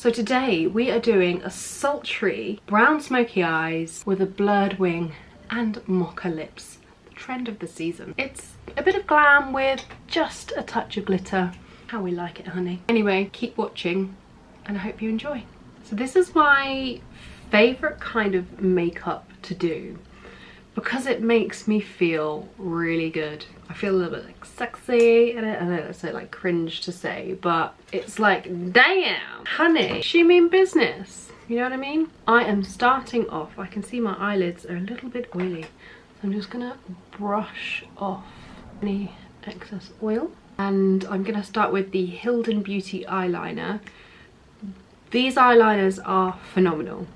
So today we are doing a sultry brown smoky eyes with a blurred wing and mocha lips. The trend of the season. It's a bit of glam with just a touch of glitter. How we like it, honey. Anyway, keep watching and I hope you enjoy. So this is my favourite kind of makeup to do because it makes me feel really good. I feel a little bit like sexy in it. I know it's so like cringe to say, but it's like, damn, honey, she mean business. You know what I mean? I am starting off, I can see my eyelids are a little bit oily. So I'm just gonna brush off any excess oil. And I'm gonna start with the Hilden Beauty eyeliner. These eyeliners are phenomenal.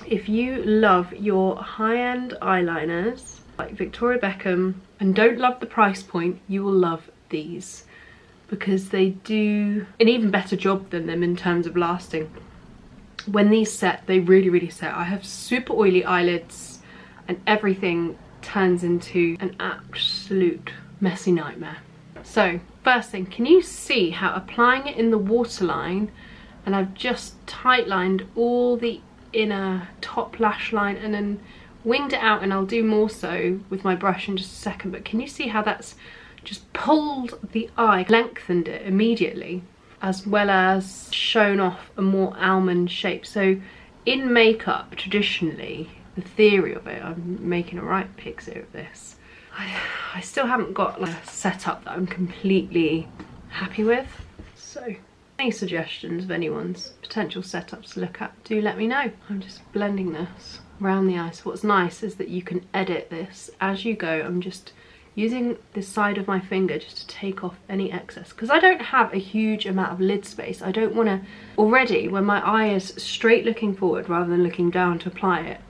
If you love your high-end eyeliners like Victoria Beckham and don't love the price point, you will love these because they do an even better job than them in terms of lasting. When these set, they really set. I have super oily eyelids and everything turns into an absolute messy nightmare. So first thing, can you see how applying it in the waterline, and I've just tight lined all the inner top lash line and then winged it out, and I'll do more so with my brush in just a second, but can you see how that's just pulled the eye, lengthened it immediately, as well as shown off a more almond shape. So in makeup traditionally, the theory of it, I'm making a right pixie of this, I still haven't got like a setup that I'm completely happy with. So any suggestions of anyone's potential setups to look at, do let me know. I'm just blending this around the eye. So what's nice is that you can edit this as you go. I'm just using the side of my finger just to take off any excess, because I don't have a huge amount of lid space. I don't want to, already when my eye is straight looking forward rather than looking down to apply it,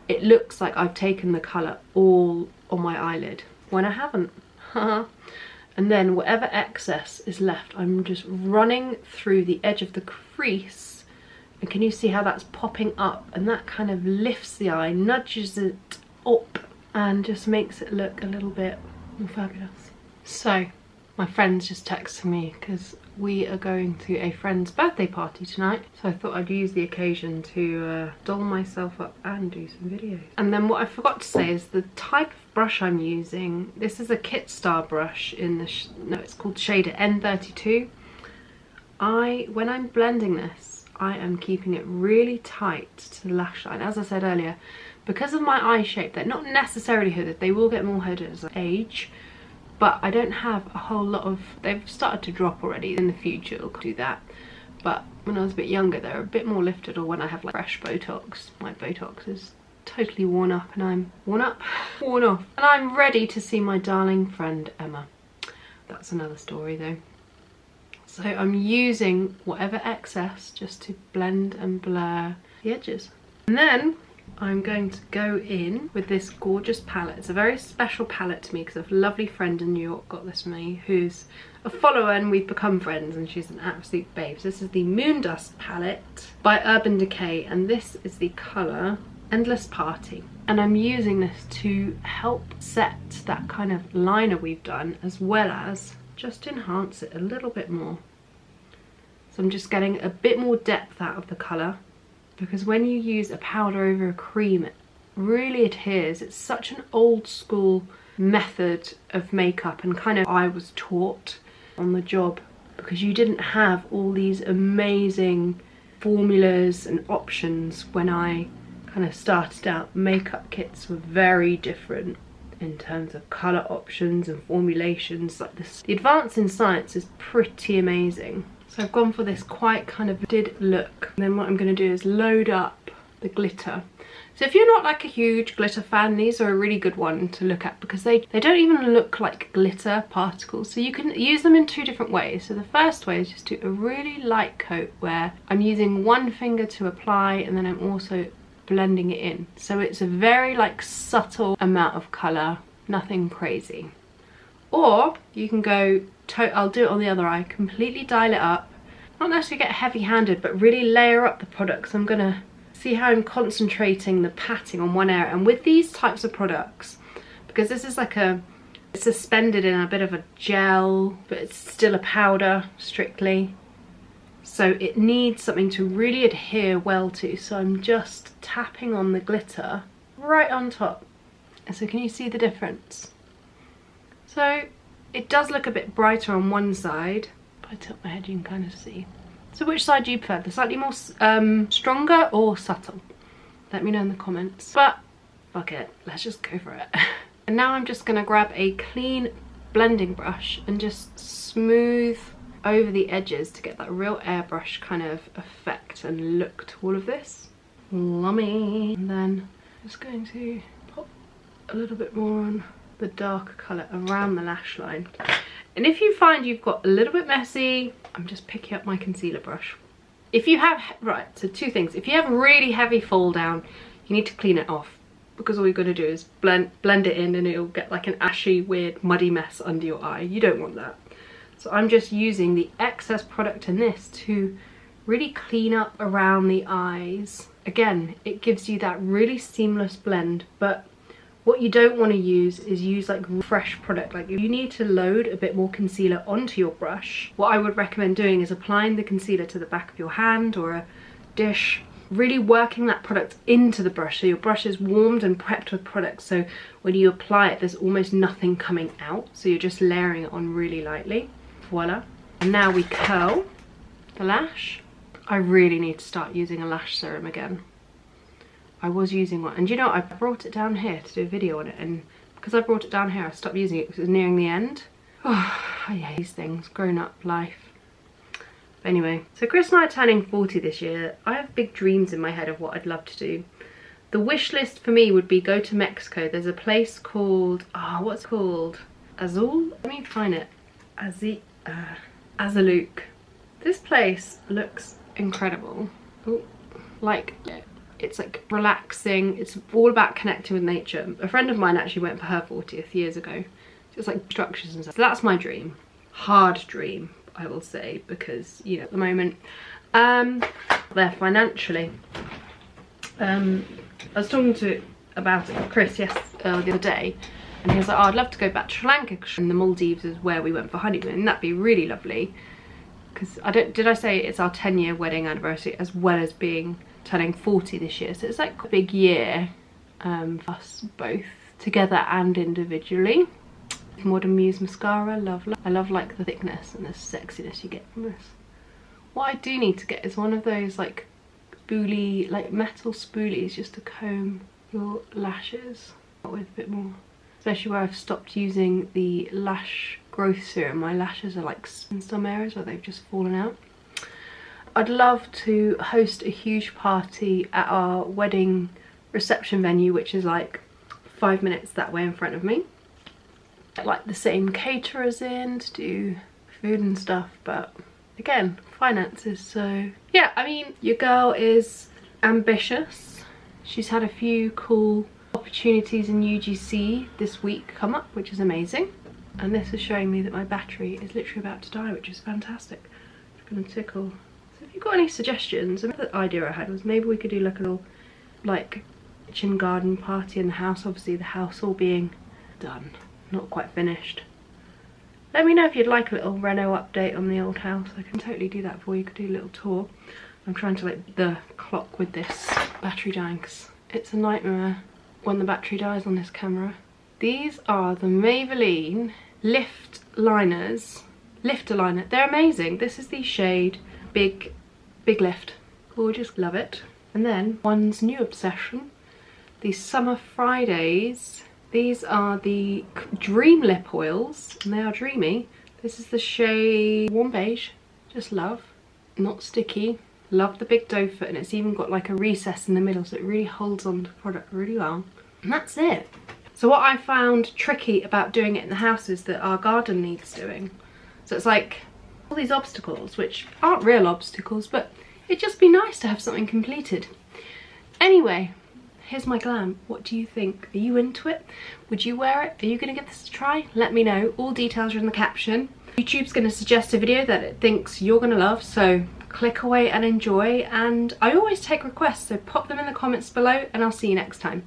it looks like I've taken the colour all on my eyelid when I haven't. And then whatever excess is left, I'm just running through the edge of the crease. And can you see how that's popping up? And that kind of lifts the eye, nudges it up, and just makes it look a little bit more fabulous. So my friend's just texted me because we are going to a friend's birthday party tonight. So I thought I'd use the occasion to doll myself up and do some videos. And then what I forgot to say is the type of brush I'm using. This is a Kit Star brush in the, it's called shader N32. When I'm blending this, I am keeping it really tight to the lash line. As I said earlier, because of my eye shape, they're not necessarily hooded. They will get more hooded as I age. But I don't have a whole lot of, they've started to drop already. In the future I'll do that. But when I was a bit younger, they're a bit more lifted, or when I have like fresh Botox. My Botox is totally worn up and I'm worn off. And I'm ready to see my darling friend Emma. That's another story though. So I'm using whatever excess just to blend and blur the edges. And then I'm going to go in with this gorgeous palette. It's a very special palette to me because a lovely friend in New York got this for me, who's a follower and we've become friends, and she's an absolute babe. So this is the Moondust palette by Urban Decay, and this is the colour Endless Party. And I'm using this to help set that kind of liner we've done, as well as just enhance it a little bit more. So I'm just getting a bit more depth out of the colour, because when you use a powder over a cream, it really adheres. It's such an old school method of makeup, and kind of I was taught on the job, because you didn't have all these amazing formulas and options when I kind of started out. Makeup kits were very different in terms of colour options and formulations like this. The advance in science is pretty amazing. So I've gone for this quite kind of did look. And then what I'm going to do is load up the glitter. So if you're not like a huge glitter fan, these are a really good one to look at, because they don't even look like glitter particles. So you can use them in two different ways. So the first way is just do a really light coat where I'm using one finger to apply, and then I'm also blending it in. So it's a very like subtle amount of colour, nothing crazy. Or you can go, I'll do it on the other eye, completely dial it up, not necessarily get heavy handed, but really layer up the products. I'm gonna see how I'm concentrating the patting on one area. And with these types of products, because this is like it's suspended in a bit of a gel, but it's still a powder strictly. so it needs something to really adhere well to. So I'm just tapping on the glitter right on top. And so can you see the difference? So it does look a bit brighter on one side. If I tilt my head you can kind of see. So which side do you prefer? The slightly more stronger or subtle? Let me know in the comments. But fuck it, let's just go for it. And now I'm just gonna grab a clean blending brush and just smooth over the edges to get that real airbrush kind of effect and look to all of this. Lummy. And then just going to pop a little bit more on the darker colour around the lash line. And if you find you've got a little bit messy, I'm just picking up my concealer brush. If you have, right, so two things. If you have really heavy fall down, you need to clean it off, because all you're going to do is blend it in and it'll get like an ashy, weird, muddy mess under your eye. You don't want that. So I'm just using the excess product in this to really clean up around the eyes. Again, it gives you that really seamless blend, but what you don't want to use is like fresh product. Like you need to load a bit more concealer onto your brush. What I would recommend doing is applying the concealer to the back of your hand or a dish, really working that product into the brush so your brush is warmed and prepped with product, so when you apply it there's almost nothing coming out, so you're just layering it on really lightly. Voila. And now we curl the lash. I really need to start using a lash serum again. I was using one, and you know, I brought it down here to do a video on it, and because I brought it down here I stopped using it because it was nearing the end. Oh, I hate these things, grown up life. But anyway, so Chris and I are turning 40 this year. I have big dreams in my head of what I'd love to do. The wish list for me would be go to Mexico. There's a place called, what's it called? Azul? Let me find it. Azaluk. This place looks incredible. Ooh, like, it's like relaxing. It's all about connecting with nature. A friend of mine actually went for her 40th years ago. It's like structures and stuff. So that's my dream. Hard dream, I will say, because, you know, at the moment, there financially. I was talking about it with Chris the other day, and he was like, oh, I'd love to go back to Sri Lanka, and the Maldives is where we went for honeymoon, and that'd be really lovely. Because did I say it's our 10-year wedding anniversary, as well as turning 40 this year, so it's like a big year for us both together and individually. Modern Muse mascara, I love like the thickness and the sexiness you get from this. What I do need to get is one of those like spoolie, like metal spoolies, just to comb your lashes with a bit more, especially where I've stopped using the lash growth serum. My lashes are like in some areas where they've just fallen out. I'd love to host a huge party at our wedding reception venue, which is like 5 minutes that way in front of me. Like the same caterers in to do food and stuff, but again, finances. So yeah, I mean, your girl is ambitious. She's had a few cool opportunities in UGC this week come up, which is amazing. And this is showing me that my battery is literally about to die, which is fantastic. It's gonna tickle. So if you've got any suggestions, another idea I had was maybe we could do like a little like kitchen garden party in the house. Obviously the house all being done, not quite finished. Let me know if you'd like a little reno update on the old house. I can totally do that for you. Could do a little tour. I'm trying to like the clock with this battery dying, because it's a nightmare when the battery dies on this camera. These are the Maybelline lifter liners. They're amazing. This is the shade Big Lift. Gorgeous, love it. And then one's new obsession, the Summer Fridays. These are the Dream Lip Oils, and they are dreamy. This is the shade Warm Beige. Just love. Not sticky. Love the big doe foot, and it's even got like a recess in the middle, so it really holds on to the product really well. And that's it. So what I found tricky about doing it in the house is that our garden needs doing. So it's like all these obstacles, which aren't real obstacles, but it'd just be nice to have something completed. Anyway, here's my glam. What do you think? Are you into it? Would you wear it? Are you going to give this a try? Let me know. All details are in the caption. YouTube's going to suggest a video that it thinks you're going to love, so click away and enjoy. And I always take requests, so pop them in the comments below, and I'll see you next time.